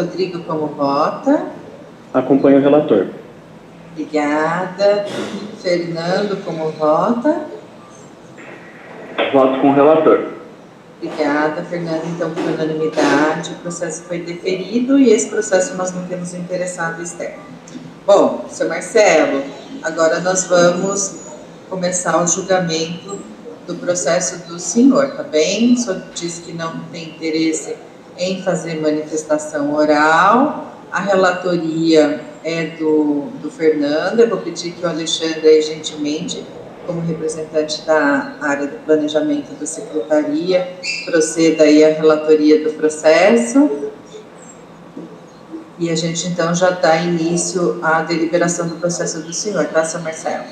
Rodrigo como vota? Acompanho o relator. Obrigada. Fernando como vota? Voto com o relator. Obrigada, Fernando. Então, por unanimidade, o processo foi deferido e esse processo nós não temos interessado externo. Bom, seu Marcelo, agora nós vamos começar o julgamento do processo do senhor, tá bem? O senhor disse que não tem interesse em fazer manifestação oral. A relatoria é do Fernando. Eu vou pedir que o Alexandre, aí, gentilmente, como representante da área do planejamento da secretaria, proceda aí a relatoria do processo. E a gente, então, já dá início à deliberação do processo do senhor, tá, seu Marcelo?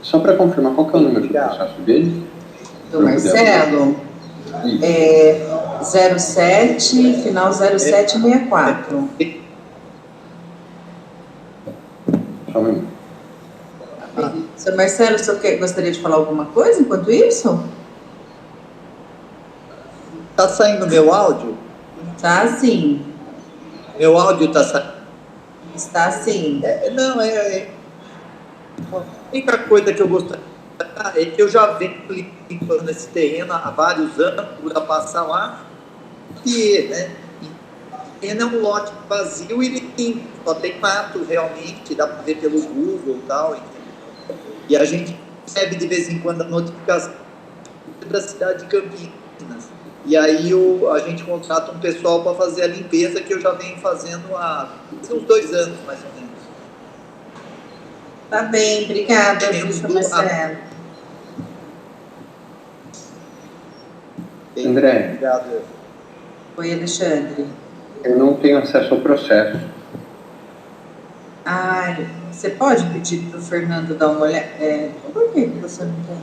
Só para confirmar, qual que é o número do processo dele? Do Marcelo? É 07, final 0764. Só um minuto. Seu Marcelo, o senhor gostaria de falar alguma coisa enquanto isso? Está saindo meu áudio? Tá, sim. Meu áudio está saindo? Está sim. A única coisa que eu gostaria de falar é que eu já venho limpando esse terreno há vários anos, para passar lá, e o terreno é um lote vazio e só tem mato realmente, dá para ver pelo Google e tal. E a gente recebe de vez em quando a notificação da cidade de Campinas. E aí a gente contrata um pessoal para fazer a limpeza que eu já venho fazendo há uns 2 anos, mais ou menos. Tá bem, obrigada, seu Marcelo. André. Obrigado. Oi, Alexandre. Eu não tenho acesso ao processo. Você pode pedir para o Fernando dar uma olhada? Por que você não tem?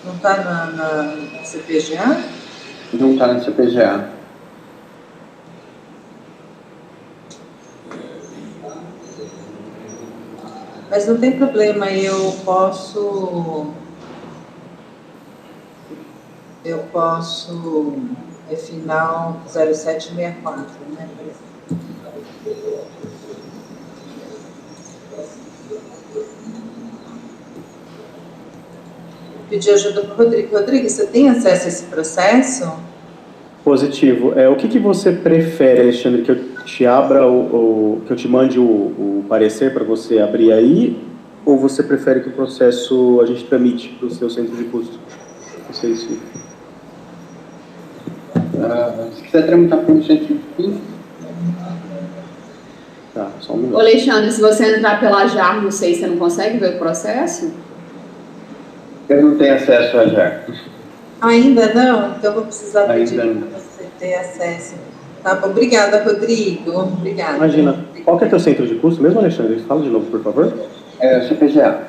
Não está na CPGA? Não está na CPGA. Mas não tem problema, eu posso, é final 0764, né? Pedir ajuda para o Rodrigo. Rodrigo, você tem acesso a esse processo? Positivo. O que você prefere, Alexandre, que eu te abra que eu te mande o parecer para você abrir aí, ou você prefere que o processo a gente tramite para o seu centro de custo? Não sei se... Se quiser tramitar para o centro de custo. Tá, só um minuto. Ô, Alexandre, se você entrar pela JAR, não sei, você não consegue ver o processo? Eu não tenho acesso a JAR. Ainda não? Então vou precisar pedir Ainda para você ter acesso. Tá bom, obrigada, Rodrigo. Obrigada. Imagina. Qual que é teu centro de custo mesmo, Alexandre? Fala de novo, por favor. É o CPGA.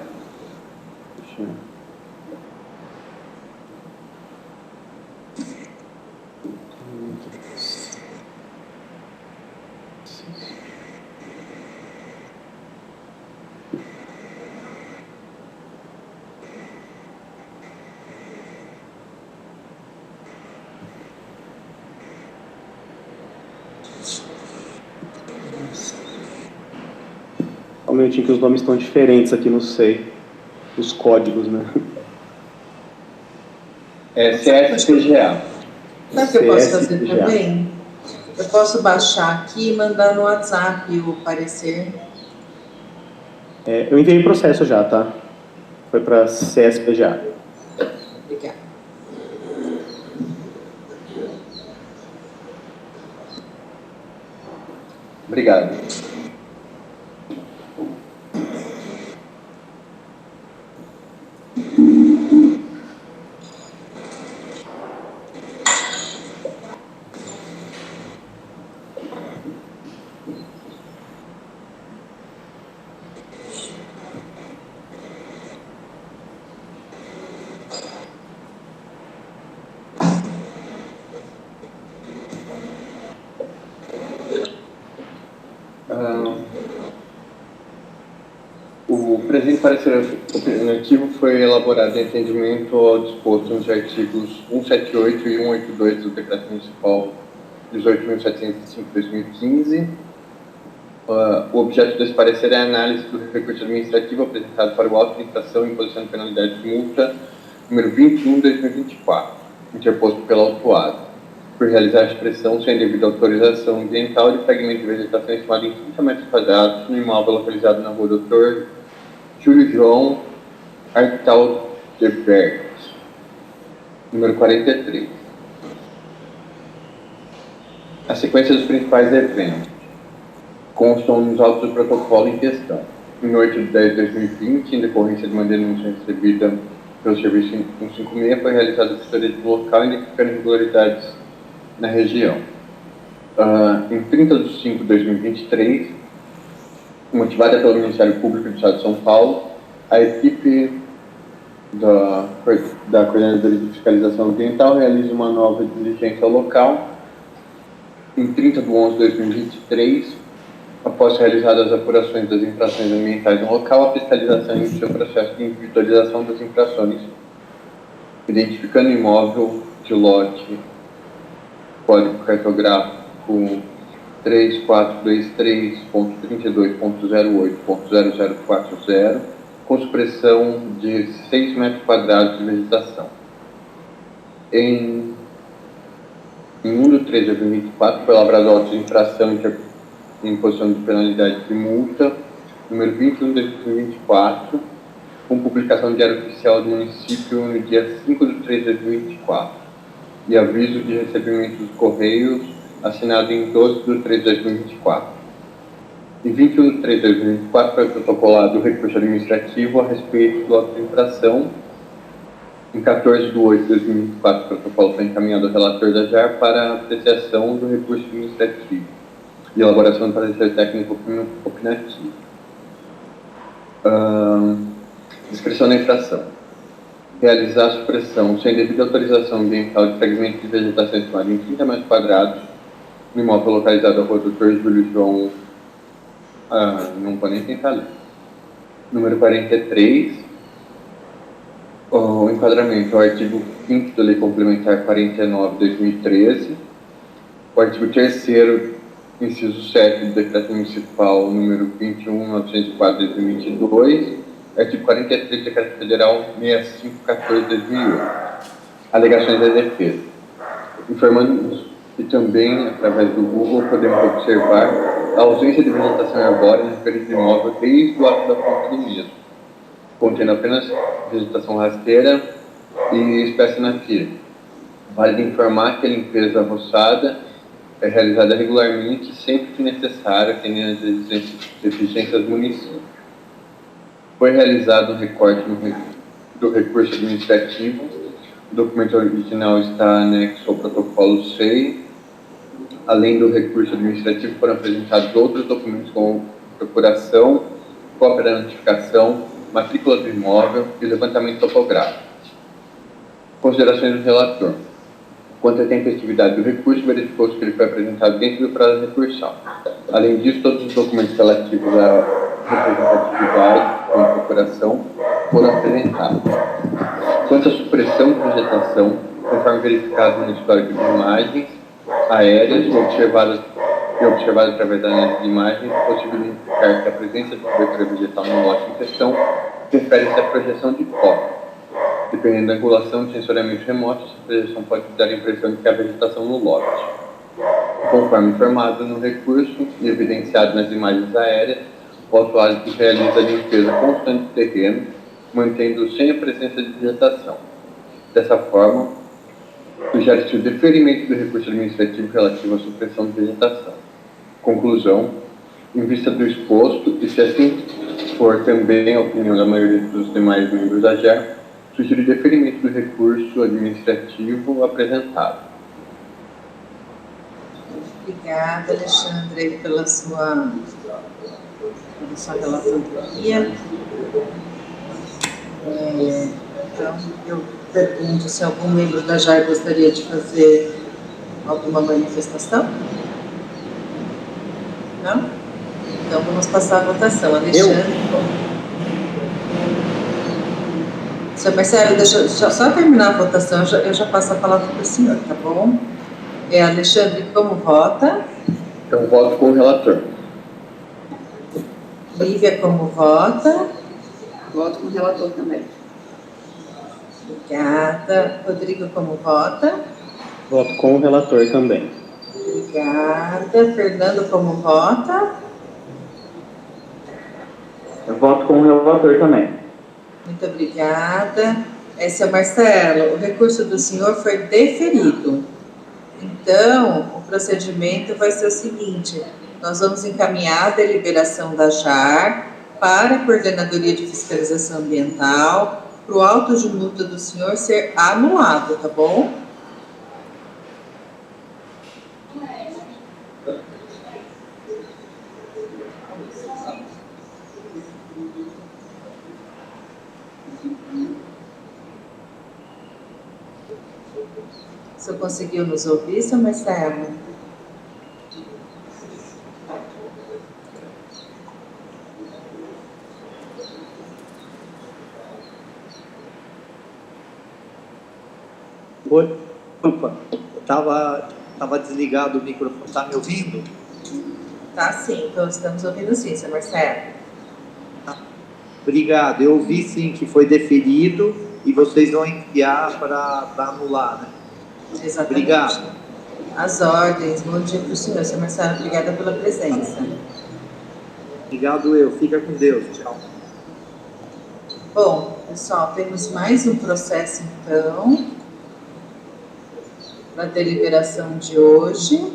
Só um minutinho que os nomes estão diferentes aqui, não sei. Os códigos, né? É CSPGA. Sabe o que eu posso fazer também? Eu posso baixar aqui e mandar no WhatsApp o parecer. Eu enviei o processo já, tá? Foi para CSPGA. Obrigada. Obrigado. O presente parecer opinativo foi elaborado em atendimento ao disposto nos artigos 178 e 182 do Decreto Municipal 18.705/2015. O objeto desse parecer é a análise do recurso administrativo apresentado para o auto de infração e imposição de penalidade de multa número 21/2024, interposto pelo autuado, por realizar a expressão sem devida autorização ambiental de fragmento de vegetação estimado em 30 metros quadrados no imóvel localizado na rua Dr. Júlio João Artaudebert, número 43. A sequência dos principais eventos constam nos autos do protocolo em questão. Em 8/10/2020, em decorrência de uma denúncia recebida pelo Serviço 156, foi realizada a vistoria do local, identificando irregularidades na região. Em 30/5/2023, motivada pelo Ministério Público do Estado de São Paulo, a equipe da Coordenadoria de Fiscalização Ambiental realiza uma nova diligência ao local. Em 30/11/2023, após realizadas as apurações das infrações ambientais no local, a fiscalização iniciou o processo de individualização das infrações, identificando o imóvel de lote código cartográfico 3423.32.08.0040, com supressão de 6 metros quadrados de vegetação. Em 1/3/2024, foi lavrado auto de infração em imposição de penalidade de multa, número 21/2024, com publicação no Diário Oficial do Município no dia 5/3/2024, e aviso de recebimento dos Correios, assinado em 12/3/2024. Em 21/3/2024, foi protocolado o recurso administrativo a respeito do auto de infração. Em 14/8/2024, o protocolo foi encaminhado ao relator da JAR para apreciação do recurso administrativo e elaboração do parecer técnico opinativo. Descrição da infração: realizar a supressão sem devida autorização ambiental de fragmento de vegetação estimado em 30 metros quadrados no imóvel localizado na rua Dr. Júlio João, não pode nem tentar ler, número 43. O enquadramento ao artigo 5º da Lei Complementar 49/2013, o artigo 3º, inciso 7 do Decreto Municipal número 21.904/2022, artigo 43 do Decreto Federal 6514/2008. Alegações da defesa. Informamos que também, através do Google, podemos observar a ausência de vegetação arbórea no referido imóvel desde o ato da ponta do mesmo, contendo apenas vegetação rasteira e espécie nativa. Vale informar que a limpeza roçada é realizada regularmente, sempre que necessário, atendendo às exigências do município. Foi realizado um recorte do recurso administrativo. O documento original está anexo ao protocolo 6. Além do recurso administrativo, foram apresentados outros documentos como procuração, cópia da notificação, matrícula do imóvel e levantamento topográfico. Considerações do relator. Quanto à tempestividade do recurso, verificou-se que ele foi apresentado dentro do prazo de recursão. Além disso, todos os documentos relativos à representatividade e procuração foram apresentados. Quanto à supressão de vegetação, conforme verificado no histórico de imagens aéreas observadas através da análise de imagens, é possível identificar que a presença de cobertura vegetal no lote em questão refere-se à projeção de foco. Dependendo da angulação de sensoriamento remoto, essa projeção pode dar a impressão de que há vegetação no lote. Conforme informado no recurso e evidenciado nas imagens aéreas, o autuado realiza a limpeza constante do terreno, mantendo sem a presença de vegetação. Dessa forma, sugere-se o deferimento do recurso administrativo relativo à supressão de vegetação. Conclusão: em vista do exposto, e se assim for também a opinião da maioria dos demais membros da JAR, sugiro o deferimento do recurso administrativo apresentado. Obrigada, Alexandre, pela sua relatoria. Então, eu pergunto se algum membro da JAR gostaria de fazer alguma manifestação? Não? Então, vamos passar a votação. Alexandre. Senhor Marcelo, deixa eu só terminar a votação, eu já passo a palavra para o senhor, tá bom? Alexandre, como vota? Eu voto com o relator. Lívia, como vota? Voto com o relator também. Obrigada. Rodrigo, como vota? Voto com o relator também. Obrigada. Fernando, como vota? Eu voto com o relator também. Muito obrigada. Seu Marcelo, o recurso do senhor foi deferido. Então, o procedimento vai ser o seguinte: nós vamos encaminhar a deliberação da JAR para a Coordenadoria de Fiscalização Ambiental, para o auto de multa do senhor ser anulado, tá bom? O senhor conseguiu nos ouvir, seu Marcelo? Oi? Opa, tava desligado o microfone. Tá me ouvindo? Tá sim, então estamos ouvindo sim, seu Marcelo. Obrigado. Eu ouvi sim que foi deferido e vocês vão enviar para anular, né? Exatamente. Obrigado. As ordens. Bom dia para o senhor, seu Marcelo. Obrigada pela presença. Obrigado eu. Fica com Deus. Tchau. Bom, pessoal, temos mais um processo, então, na deliberação de hoje.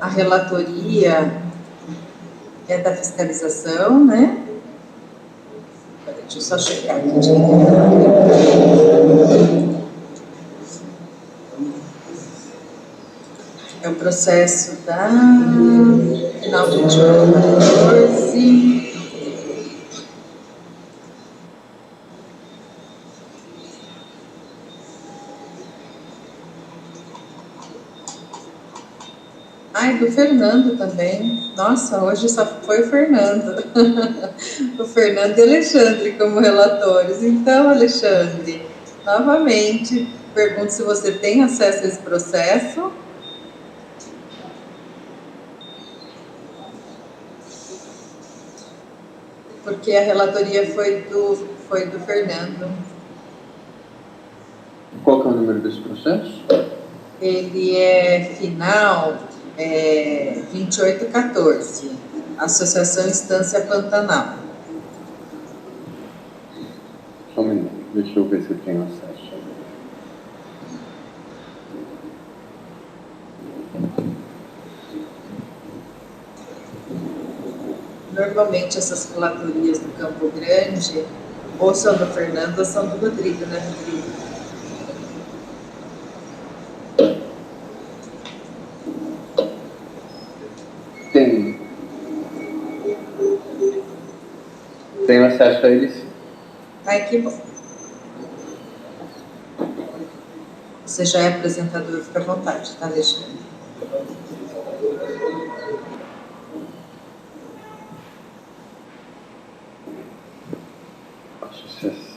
A relatoria é da fiscalização, né? Deixa eu só checar aqui. É o processo da final 28/14. Ai, do Fernando também. Nossa, hoje só foi o Fernando. O Fernando e o Alexandre como relatores. Então, Alexandre, novamente, pergunto se você tem acesso a esse processo. Porque a relatoria foi do Fernando. Qual que é o número desse processo? Ele é final 28/14, Associação Estância Pantanal. Só um minuto, deixa eu ver se eu tenho acesso. Normalmente essas relatorias do Campo Grande ou são do Fernando ou são do Rodrigo, né, Rodrigo? Tenho acesso a eles. Ai, que bom. Você já é apresentador, fica à vontade, tá, Alexandre? Associação.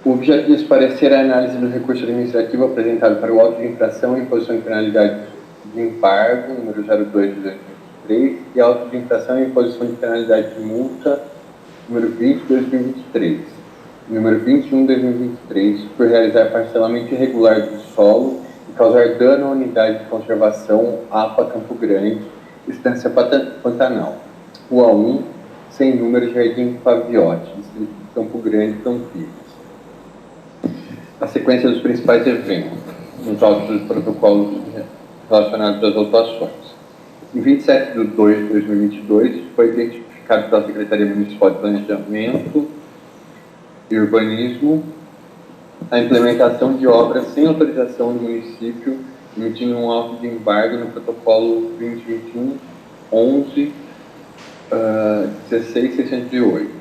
O objeto desse parecer é a análise do recurso administrativo apresentado para o auto de infração e imposição de penalidade de embargo, número 02 de 2023, e auto de infração e imposição de penalidade de multa, número 20 de 2023, número 21 de 2023, por realizar parcelamento irregular do solo e causar dano à unidade de conservação APA Campo Grande, Estância Pantanal, Rua 1, sem número, Jardim Paviotti, Distrito de Campo Grande, Campinas. A sequência dos principais eventos, nos autos dos protocolos relacionados às autuações. Em 27 de 2 de 2022, foi identificado pela Secretaria Municipal de Planejamento e Urbanismo a implementação de obras sem autorização do município, emitindo um auto de embargo no protocolo 2021-11 16608.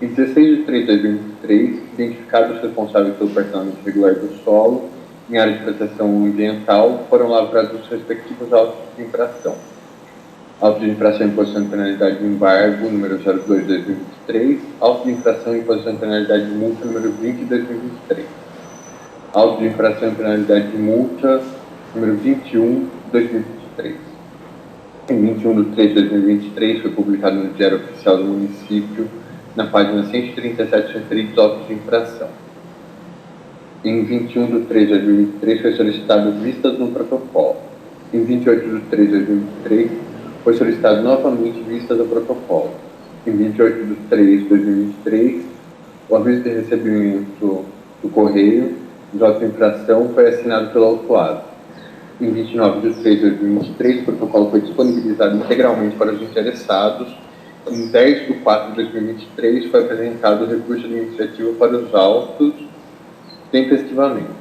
Em 16 de 3 de 2023, identificados os responsáveis pelo parcelamento irregular do solo em área de proteção ambiental foram lavrados os respectivos autos de infração. Auto de infração em imposição de penalidade de embargo, número 02/2023, auto de infração em imposição de penalidade de multa, número 20/2023. Auto de infração em penalidade de multa, número 21/2023. Em 21/3/2023 foi publicado no Diário Oficial do Município, na página 137, referidos autos de infração. Em 21/3/2023 foi solicitado vistas no protocolo. Em 28/3/2023 foi solicitado novamente vistas ao protocolo. Em 28/3/2023, o aviso de recebimento do correio de auto de infração foi assinado pelo autuado. Em 29/3/2023, o protocolo foi disponibilizado integralmente para os interessados. Em 10/4/2023, foi apresentado o recurso administrativo para os autos tempestivamente.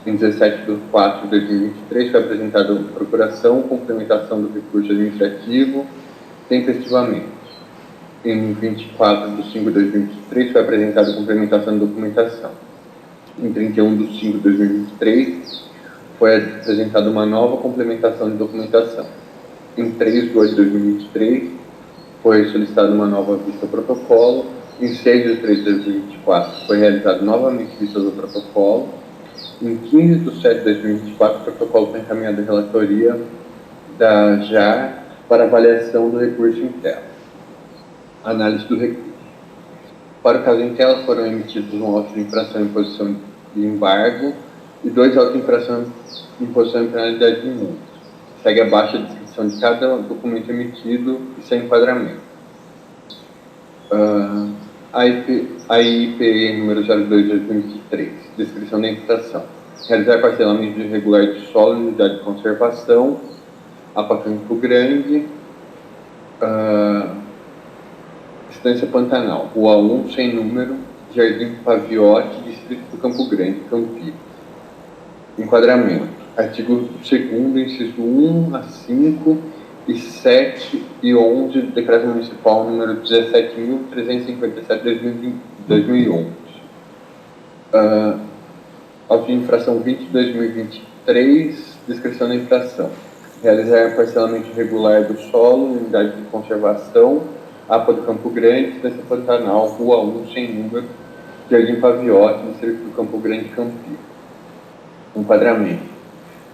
Em 17/4/2023, foi apresentada a procuração, complementação do recurso administrativo tempestivamente. Em 24/5/2023, foi apresentada a complementação da documentação. Em 31/5/2023, foi apresentada uma nova complementação de documentação. Em 3/2/2023, foi solicitada uma nova vista ao protocolo. Em 6/3/2024, foi realizado novamente vistas ao protocolo. Em 15/7/2024, o protocolo foi encaminhado à relatoria da JAR para avaliação do recurso em tela. Análise do recurso. Para o caso em tela, foram emitidos um auto de infração em imposição de embargo e 2 autos de infração em imposição em penalidade de multa. Segue abaixo a descrição de cada documento emitido e seu enquadramento. A IPE número 02/2023, descrição da infração. Realizar parcelamento irregular de solo em unidade de conservação, APA Campo Grande, Estância Pantanal, Rua 1, sem número, Jardim Paviotti, Distrito do Campo Grande, Campinas. Enquadramento. Artigo 2º, inciso 1 a 5 e 7 e 11 do Decreto Municipal número 17.357/2011. Auto de infração 20/2023, descrição da infração. Realizar parcelamento irregular do solo, unidade de conservação, APA do Campo Grande, Estância Pantanal, Rua 1, sem número, Jardim Paviotti, Distrito do Campo Grande, Campinas. Enquadramento.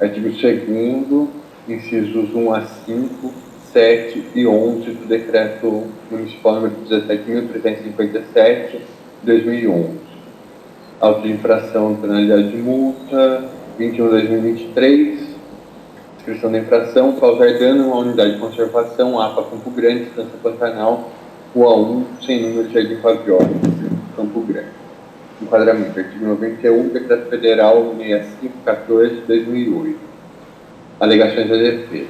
Artigo 2º, incisos 1 a 5, 7 e 11 do Decreto Municipal número 17.357/2011. Auto de infração, penalidade de multa, 21/2023. Descrição da infração, causar dano a uma unidade de conservação, APA Campo Grande, Estância Pantanal, Rua 1, sem número, Jardim Paviotti, Campo Grande. Enquadramento. Artigo 91, Decreto Federal 6514/2008. Alegações da defesa.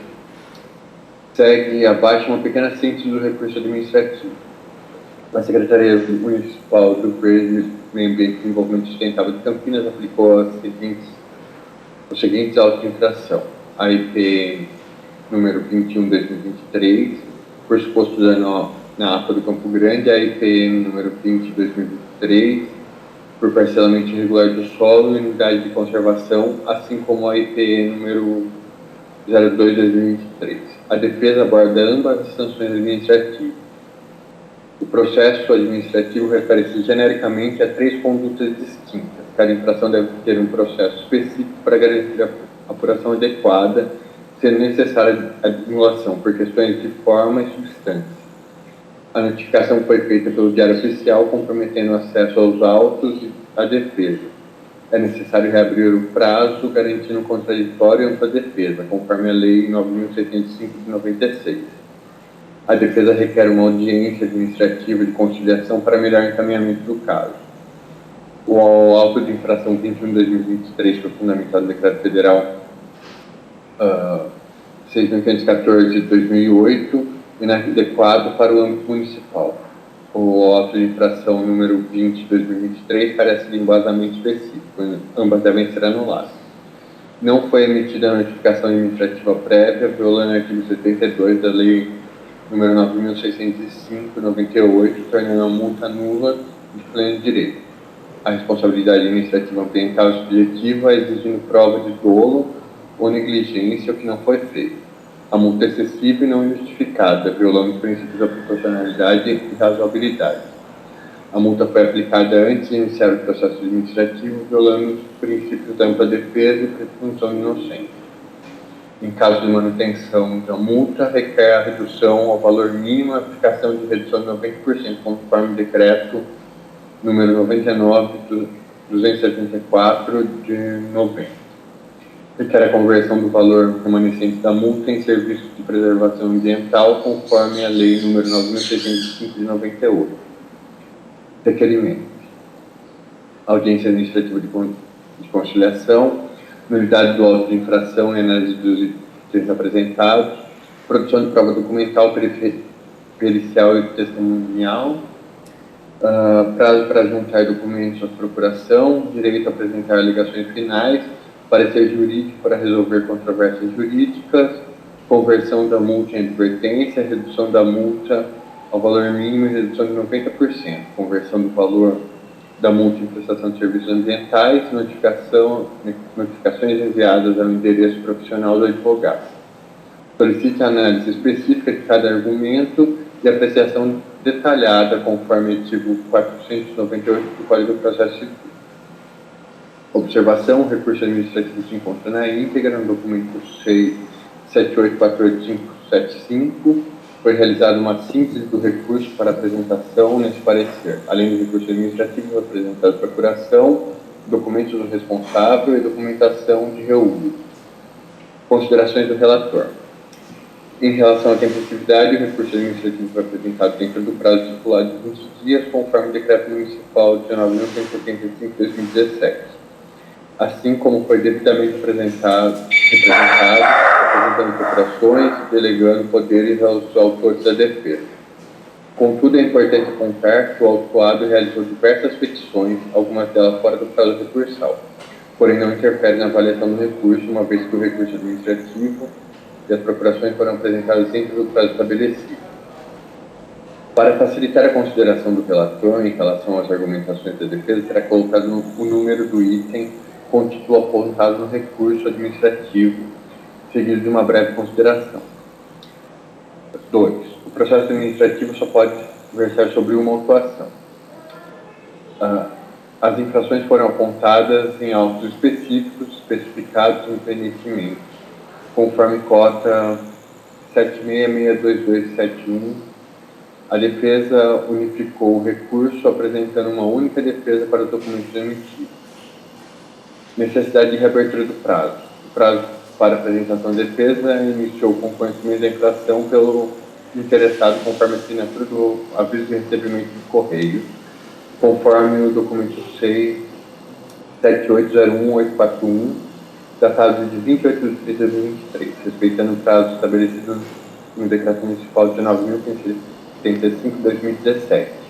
Segue abaixo uma pequena síntese do recurso administrativo. A Secretaria Municipal do Verde, Meio Ambiente e Desenvolvimento Sustentável de Campinas aplicou os seguintes autos de infração. A IP número 21/2023, por suposto dano na APA do Campo Grande, a IP número 20/2023, por parcelamento irregular do solo e unidade de conservação, assim como a IP número 02/2023. A defesa aborda ambas as sanções administrativas. O processo administrativo refere-se genericamente a 3 condutas distintas. Cada infração deve ter um processo específico para garantir a apuração adequada, sendo necessária a anulação por questões de forma e substância. A notificação foi feita pelo Diário Oficial, comprometendo o acesso aos autos e à defesa. É necessário reabrir o prazo, garantindo um contraditório e ampla defesa, conforme a Lei 9.605 de 96. A defesa requer uma audiência administrativa de conciliação para melhor encaminhamento do caso. O auto de infração 21/2023 foi fundamentado no Decreto Federal 6.514/2008, inadequado para o âmbito municipal. O auto de infração número 20/2023 carece de embasamento específico, ambas devem ser anuladas. Não foi emitida a notificação administrativa prévia, violando o artigo 72 da Lei número 9.605/98, tornando a multa nula de pleno direito. a responsabilidade administrativa ambiental subjetiva, exigindo prova de dolo ou negligência, o que não foi feito. A multa é excessiva e não justificada, violando os princípios da proporcionalidade e razoabilidade. A multa foi aplicada antes de iniciar o processo administrativo, violando os princípios da ampla defesa e presunção de inocência. Em caso de manutenção da multa, requer a redução ao valor mínimo, a aplicação de redução de 90%, conforme o decreto número 99/274 de novembro. Requer a conversão do valor remanescente da multa em serviços de preservação ambiental, conforme a lei número 9.605 de 98. Requerimento: audiência administrativa de conciliação, nulidade do auto de infração e análise dos itens apresentados, produção de prova documental, pericial e testemunial, prazo para juntar documentos à procuração, direito a apresentar alegações finais, parecer jurídico para resolver controvérsias jurídicas, conversão da multa em advertência, redução da multa ao valor mínimo e redução de 90%, conversão do valor da multa em prestação de serviços ambientais, notificações enviadas ao endereço profissional do advogado. Solicite a análise específica de cada argumento e apreciação detalhada conforme artigo 498 do Código do Processo Civil. Observação: o recurso administrativo se encontra na íntegra no documento 6784875. Foi realizada uma síntese do recurso para apresentação nesse parecer. Além do recurso administrativo, foi apresentado procuração, documentos do responsável e documentação de reúno. Considerações do relator. Em relação à tempestividade, o recurso administrativo foi apresentado dentro do prazo estipulado de 20 dias, conforme o decreto municipal de 1975/2017. Assim como foi devidamente representado, apresentando procurações e delegando poderes aos autores da defesa. Contudo, é importante apontar que o autuado realizou diversas petições, algumas delas fora do prazo recursal, porém não interfere na avaliação do recurso, uma vez que o recurso administrativo e as procurações foram apresentadas dentro do prazo estabelecido. Para facilitar a consideração do relator em relação às argumentações da defesa, será colocado o número do item com o título apontado no recurso administrativo, seguido de uma breve consideração. 2. O processo administrativo só pode versar sobre uma autuação. As infrações foram apontadas em autos específicos, especificados no penitenimento, conforme cota 766271. A defesa unificou o recurso, apresentando uma única defesa para os documentos emitidos. Necessidade de reabertura do prazo. O prazo para apresentação de defesa iniciou com conhecimento da infração pelo interessado, conforme a assinatura do aviso de recebimento do correio, conforme o documento 67801-841, datado de 28 de 3 de 2023, respeitando o prazo estabelecido no Decreto Municipal de 9.575/2017.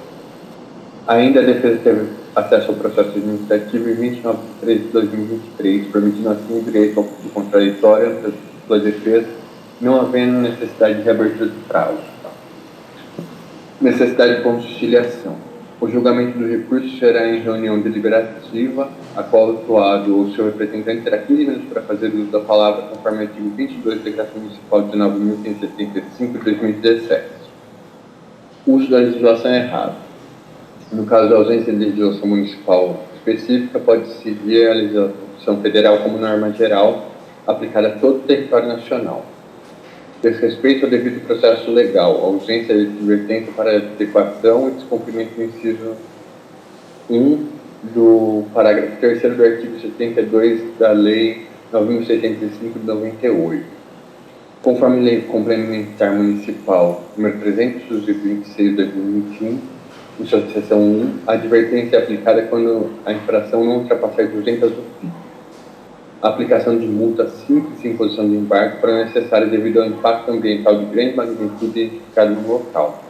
Ainda a defesa teve acesso ao processo administrativo em 29 de 3 de 2023, permitindo assim o direito de contraditório pela defesa, não havendo necessidade de reabertura do prazo. Necessidade de conciliação. O julgamento do recurso será em reunião deliberativa, a qual o autuado ou seu representante terá 15 minutos para fazer uso da palavra, conforme o artigo 22 do Decreto Municipal de 9.575/2017. Uso da legislação errado. No caso da ausência de legislação municipal específica, pode-se seguir a legislação federal como norma geral, aplicada a todo o território nacional. Desrespeito ao devido processo legal, ausência de advertência para adequação e descumprimento do inciso 1 do parágrafo 3º do artigo 72 da Lei 9.605 de 98. Conforme a Lei Complementar Municipal número 326 de 2021, em sua seção 1, a advertência é aplicada quando a infração não ultrapassar 200 do FII. A aplicação de multa simples em imposição de embarque para necessária devido ao impacto ambiental de grande magnitude identificado no local.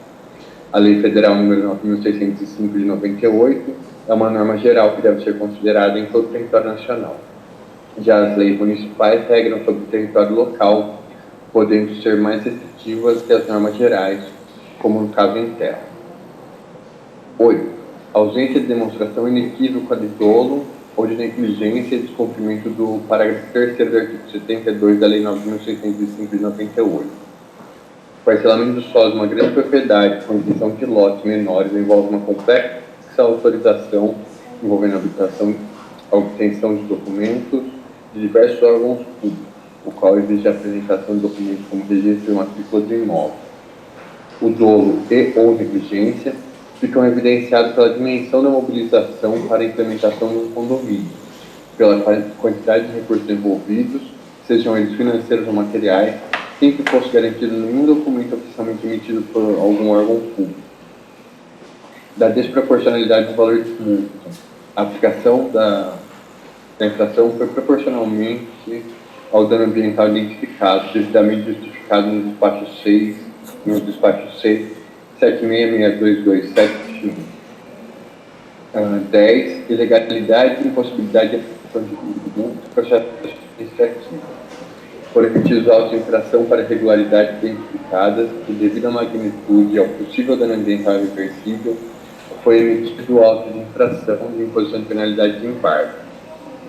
A Lei Federal número 9.605 de 98 é uma norma geral que deve ser considerada em todo o território nacional. Já as leis municipais regram sobre o território local, podendo ser mais restritivas que as normas gerais, como no caso em terra. 8. ausência de demonstração inequívoca de dolo ou de negligência e descumprimento do parágrafo 3º do artigo 72 da Lei 9.605 de 98. O parcelamento do solo de uma grande propriedade com intenção de lotes menores envolve uma complexa autorização envolvendo a obtenção de documentos de diversos órgãos públicos, o qual exige a apresentação de documentos como registro e matrícula do imóvel. O dolo e ou negligência ficam evidenciados pela dimensão da mobilização para a implementação do condomínio, pela quantidade de recursos envolvidos, sejam eles financeiros ou materiais, sem que fosse garantido nenhum documento oficialmente emitido por algum órgão público. Da desproporcionalidade do valor de multa. A aplicação da infração foi proporcionalmente ao dano ambiental identificado, devidamente justificado no despacho 6, 766227. 10. Ilegalidade e impossibilidade de aplicação de multa no processo administrativo. Foram emitidos autos de infração para irregularidades identificadas e, devido à magnitude e ao possível dano ambiental irreversível, foi emitido o auto de infração de imposição de penalidade de embargo.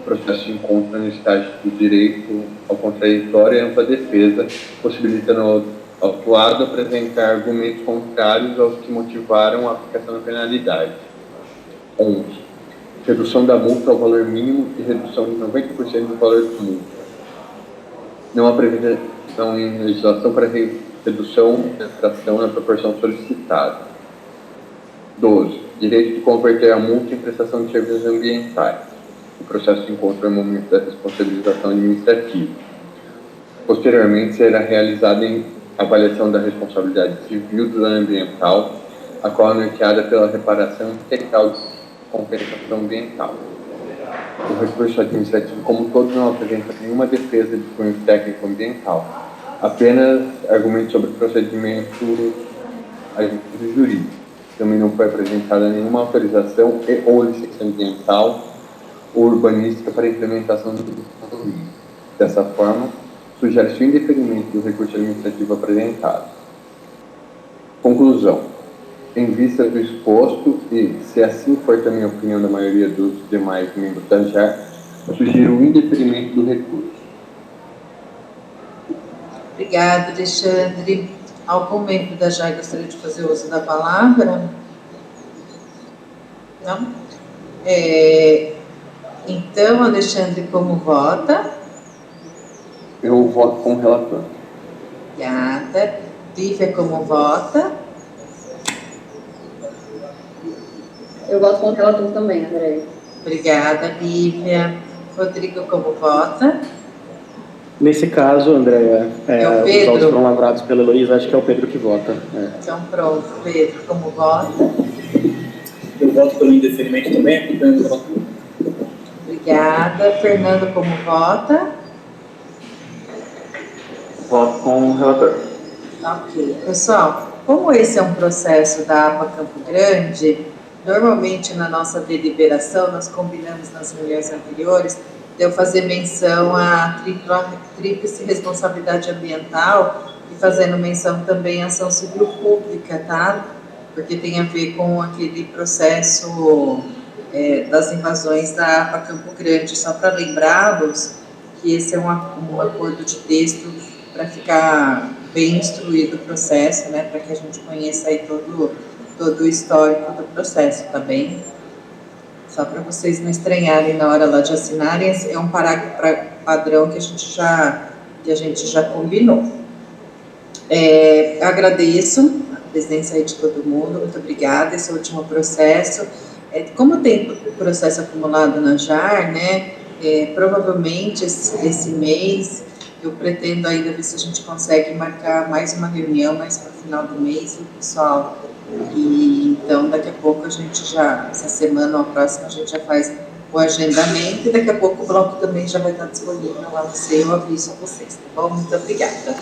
O processo se encontra no estágio do direito ao contraditório e ampla defesa, possibilitando ao autuado apresentar argumentos contrários aos que motivaram a aplicação da penalidade. 11. Redução da multa ao valor mínimo e redução de 90% do valor da multa. Não há previsão em legislação para redução da infração na proporção solicitada. 12. Direito de converter a multa em prestação de serviços ambientais. O processo se encontra no momento da responsabilização administrativa. Posteriormente, será realizada a avaliação da responsabilidade civil do dano ambiental, a qual é norteada pela reparação integral de compensação ambiental. O recurso administrativo, como todo, não apresenta nenhuma defesa de cunho técnico ambiental, apenas argumentos sobre procedimento jurídico. Também não foi apresentada nenhuma autorização e ou licença ambiental ou urbanística para a implementação do condomínio. Dessa forma, sugere-se o indeferimento do recurso administrativo apresentado. Conclusão. Em vista do exposto e, se assim for também a opinião da maioria dos demais membros da JAR, sugiro o indeferimento do recurso. Obrigada, Alexandre. Algum membro da JAR gostaria de fazer uso da palavra? Não? Então, Alexandre, como vota? Eu voto como relator. Obrigada. Lívia, como vota? Eu voto com o relator também, André. Obrigada, Lívia. Rodrigo, como vota? Nesse caso, Andréia, É o os Pedro? autos foram lavrados pela Heloísa, acho que é o Pedro que vota. Então, pronto. Pedro, como vota? Eu voto pelo indeferimento também, acompanhando o relator. Obrigada. Fernando, como vota? Voto com o relator. Ok. Pessoal, como esse é um processo da APA Campo Grande, normalmente na nossa deliberação, nós combinamos nas reuniões anteriores, de eu fazer menção à tríplice responsabilidade ambiental e fazendo menção também à ação civil pública, tá? Porque tem a ver com aquele processo das invasões da APA Campo Grande. Só para lembrá-los que esse é um acordo de texto para ficar bem instruído o processo, né? Para que a gente conheça aí todo o histórico do processo, tá bem? Só para vocês não estranharem na hora lá de assinarem, é um parágrafo padrão que a gente já combinou. Agradeço a presença aí de todo mundo, muito obrigada. Esse último processo, como tem processo acumulado na JAR, né, provavelmente esse mês eu pretendo ainda ver se a gente consegue marcar mais uma reunião mais para o final do mês, viu, pessoal? E então daqui a pouco a gente já, essa semana ou a próxima, a gente já faz o agendamento e daqui a pouco o bloco também já vai estar disponível lá no seu, eu aviso a vocês, tá bom? Muito obrigada.